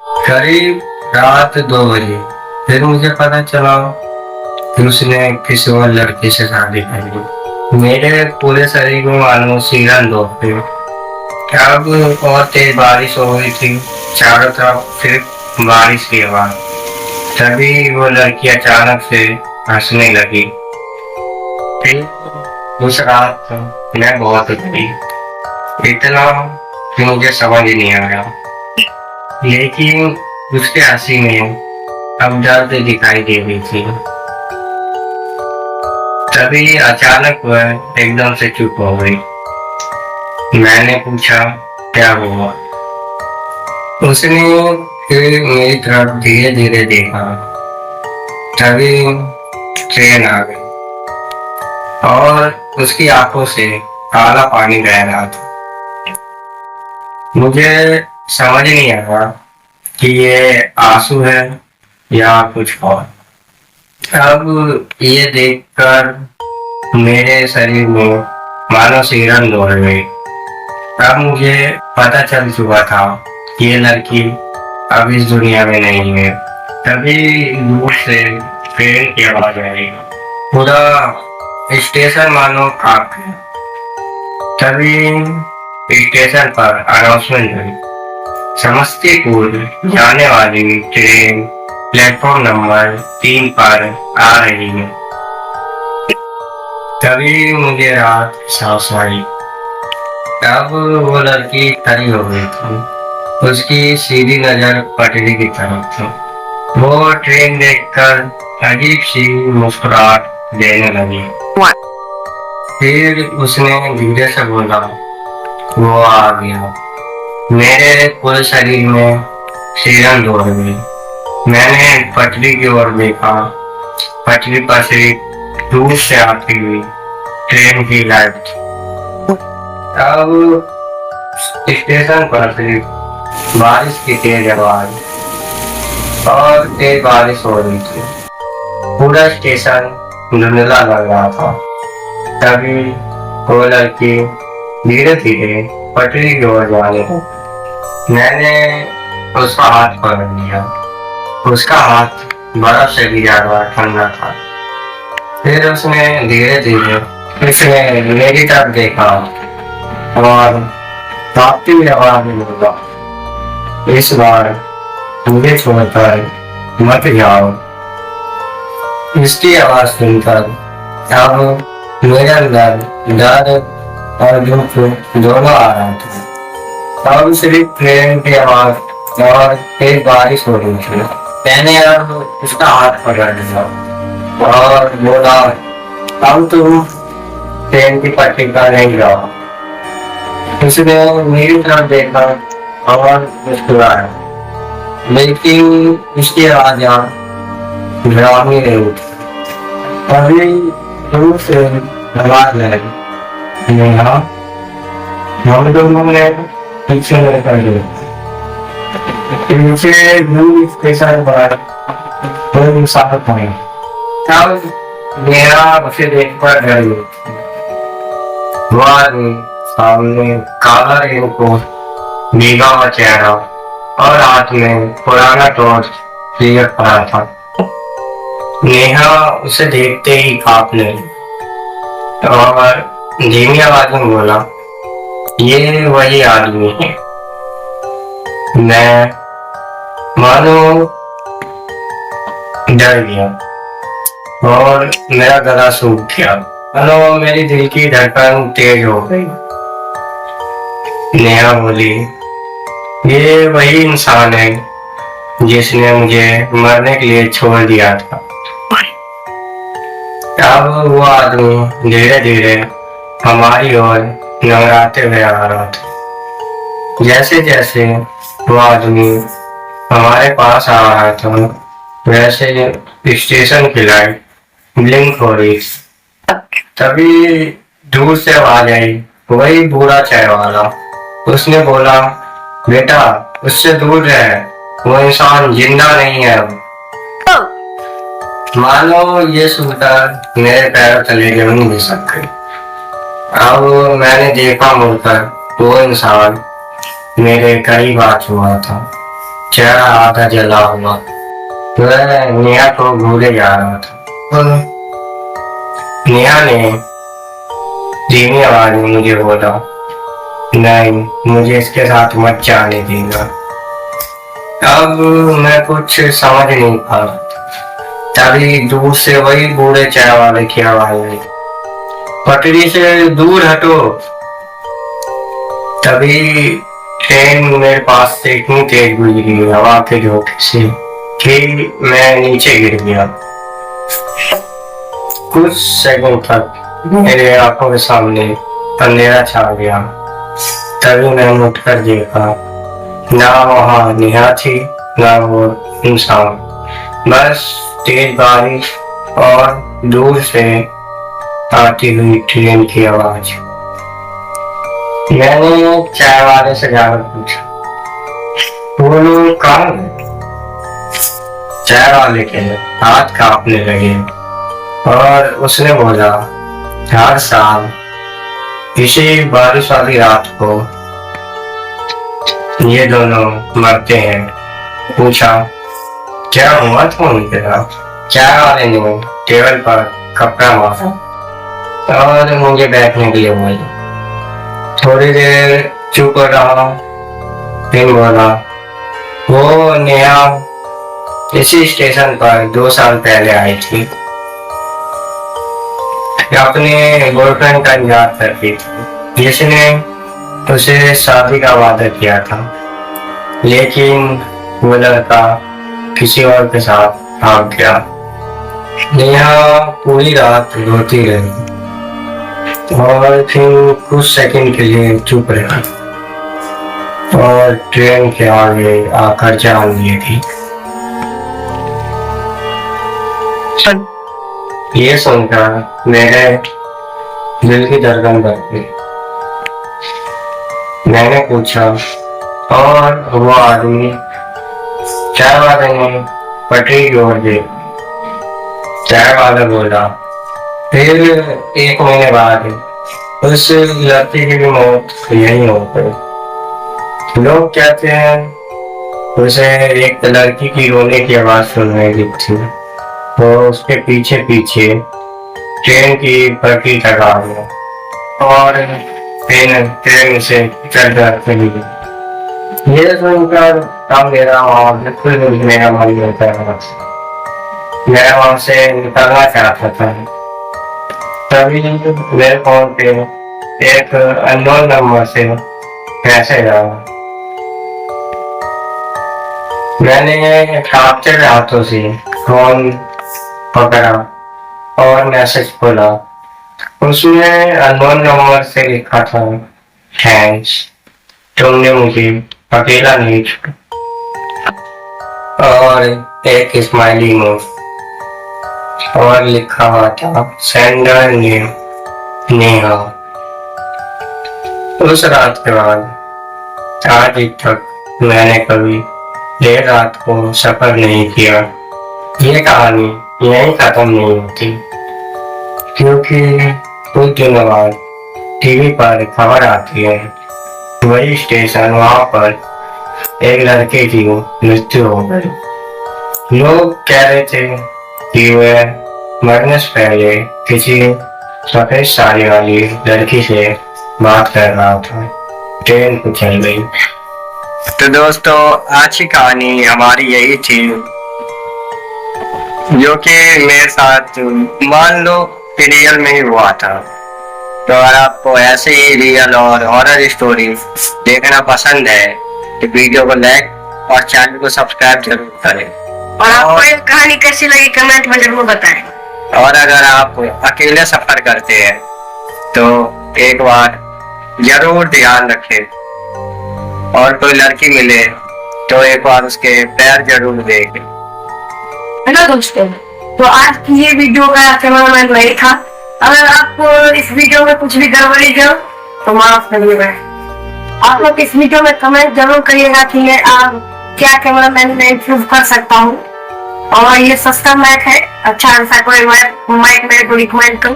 करीब रात 2 बजे फिर मुझे पता चला कि उसने किसी और लड़के से शादी कर ली। मेरे पूरे शरीर में मानो सीलन दौड़ गई। अब और तेज बारिश हो गई थी, चारों तरफ सिर्फ बारिश की आवाज। तभी वो लड़की अचानक से हंसने लगी। फिर उस रात मैं बहुत डरी, इतना कि मुझे समझ ही नहीं आया। लेकिन उसके हंसी में अब दर्द दिखाई दे रही थी। तभी अचानक वह एकदम से चुप हो गई। मैंने पूछा, क्या हुआ? उसने फिर मेरी तरफ धीरे धीरे देखा। तभी ट्रेन आ गई और उसकी आंखों से काला पानी बह रहा था। मुझे समझ नहीं आया कि ये आंसू है या कुछ और। अब ये देखकर मेरे शरीर में मानो सिरन दौड़ गई। अब मुझे पता चल चुका था कि ये लड़की अब इस दुनिया में नहीं है। तभी दूर से ट्रेन की आवाज आई। पूरा स्टेशन मानो कांप गया। तभी स्टेशन पर अनाउंसमेंट हुई, समस्तीपुर जाने वाली ट्रेन प्लेटफॉर्म नंबर 3 पर आ रही है। तभी मुझे रात सांस आई। अब वो लड़की खड़ी हो गई थी, उसकी सीधी नजर पटरी की तरफ थी। वो ट्रेन देखकर अजीब सी मुस्कुराहट देने लगी। फिर उसने धीरे से बोला, वो आ गया। मेरे पूरे शरीर में सिरन दौड़ गई। मैंने पटरी की ओर देखा। पटरी पर से दूर से आती हुई ट्रेन की लाइट थी। अब स्टेशन पर से बारिश की तेज आवाज और तेज बारिश हो रही थी। पूरा स्टेशन धुंधला लग रहा था। तभी वो लड़की धीरे धीरे पटरी की ओर जाने लगी। मैंने उसका हाथ पकड़ लिया। उसका हाथ बर्फ से भी ज्यादा ठंडा था। फिर उसने धीरे धीरे मेरी तरफ देखा और कांपती हुई आवाज में बोला, इस बार मुझे छोड़कर मत जाओ। इसकी आवाज सुनकर अब मेरे अंदर डर और दुख दोनों आ रहा था। अब सिर्फ ट्रेन की आवाज और तेज बारिश हो रही थी। मैंने अब उसका हाथ पकड़ लिया और बोला, अब तुम ट्रेन की पटरी पर नहीं जाओ। उसने मेरी तरफ देखा और मुस्कुराया, लेकिन उसकी आवाज डरावनी नहीं थी। अभी दूर से आवाज लगी, नेहा, हम दोनों ने पीछे कर लिया। पीछे दूर स्टेशन पर कोई मुसाफिर नहीं। तब नेहा उसे देखकर डर गई। वो आदमी सामने काला रेनकोट, भीगा हुआ चेहरा और हाथ में पुराना टॉर्च लिए खड़ा था। नेहा उसे देखते ही कांपने लगी और धीमी आवाज में बोला, ये वही आदमी है। मैं मानो डर गया और मेरा गला सूख गया। मानो मेरी दिल की धड़कन तेज हो गई। नेहा बोली, ये वही इंसान है जिसने मुझे मरने के लिए छोड़ दिया था। अब वो आदमी धीरे धीरे हमारी ओर लंगड़ाते हुए आ रहा था। जैसे जैसे वो आदमी हमारे पास आ रहा था, वैसे स्टेशन की लाइट ब्लिंक हो रही थी। तभी दूर से आवाज आई, वही बूढ़ा चाय वाला। उसने बोला, बेटा उससे दूर रहे, वो इंसान जिंदा नहीं है। मानो ये सुनकर मेरे पैरों तले जमीन खिसक गई। अब मैंने देखा मुड़कर, वो इंसान मेरे करीब आ चुका था। चेहरा आधा जला हुआ। वह नेहा को घूरे जा रहा था। नेहा ने धीमी आवाज में मुझे बोला, नहीं, मुझे इसके साथ मत जाने देना। अब मैं कुछ समझ नहीं पा रहा। तभी दूर से वही बूढ़े चाय वाले की आवाज आई, पटरी से दूर हटो। तभी ट्रेन मेरे पास से इतनी तेज गुजरी हवा के झोंके से कि मैं नीचे गिर गया। कुछ सेकंड तक मेरे आंखों के सामने अंधेरा छा गया। तभी मैंने उठकर देखा, ना वहाँ नेहा थी, ना वो इंसान, बस तेज बारिश और दूर से आती हुई ट्रेन की आवाज। मैंने चाय वाले से जाकर पूछा, वो लोग कहाँ हैं? चाय वाले के हाथ कांपने लगे और उसने बोला, हर साल इसी बारिश वाली रात को ये दोनों मरते हैं। पूछा, क्या हुआ था उनके साथ? चाय वाले ने टेबल पर कपड़ा मारा और मुझे बैठने के लिए बोला। थोड़ी देर चुप रहा, फिर बोला, वो नेहा इसी स्टेशन पर 2 साल पहले आई थी, अपने बॉयफ्रेंड का इंतजार करती थी, जिसने उसे शादी का वादा किया था, लेकिन वो लड़का किसी और के साथ भाग गया। नेहा पूरी रात रोती रही और फिर कुछ सेकंड के लिए चुप रहा और ट्रेन के आगे आकर जान ली थी। ये सुनकर मेरे दिल की धड़कन बढ़ गई। मैंने पूछा, और वो आदमी? चाय वाले ने पटरी की ओर देखा। चाय वाला बोला, फिर 1 महीने बाद उस लड़की की भी मौत यही हो गई। लोग कहते हैं उसे एक लड़की की रोने की आवाज सुनने दी थी, तो उसके पीछे पीछे ट्रेन की पटरी तक आ गया और फिर ट्रेन से चलकर चली गई। ये सुनकर तब मेरा मेरा मन होता है, मैं वहां से निकलना चाहता था। तभी मेरे फोन पे एक अननोन नंबर से मैसेज आया। मैंने कांपते हुए हाथों से फोन पकड़ा और मैसेज खोला। उसमें अननोन नंबर से लिखा था, थैंक्स, तुमने मुझे अकेला नहीं छोड़ा, और एक स्माइली इमोजी और लिखा हुआ था, सेंडर नेम नेहा। उस रात के बाद आज तक मैंने कभी देर रात को सफर नहीं किया। ये कहानी यहीं खत्म नहीं होती, क्योंकि कुछ दिनों बाद टीवी पर खबर आती है, वही स्टेशन, वहां पर एक लड़के की मृत्यु हो गई। लोग कह रहे थे कि वह मरने से पहले किसी सफेद साड़ी वाली लड़की से बात कर रहा था। ट्रेन को चल गई। तो दोस्तों, आज की कहानी हमारी यही थी, जो कि मेरे साथ मान लो कि रियल में ही हुआ था। तो अगर आपको ऐसे ही रियल और हॉरर स्टोरी देखना पसंद है तो वीडियो को लाइक और चैनल को सब्सक्राइब जरूर करें। और आपको ये कहानी कैसी लगी कमेंट में जरूर बताएं। और अगर आप अकेले सफर करते हैं तो एक बार जरूर ध्यान रखें, और कोई लड़की मिले तो एक बार उसके पैर जरूर देखें। हेलो दोस्तों, तो आज की ये वीडियो का कैमरामैन नहीं था। अगर आपको इस वीडियो में कुछ भी गड़बड़ी हो तो माफ करिएगा। आप लोग इस वीडियो में कमेंट जरूर करिएगा कि मैं आप क्या कैमरामैन में इम्प्रूव कर सकता हूँ। और ये सस्ता माइक है, अच्छा सा कोई माइक मेरे को रिकमेंड करो।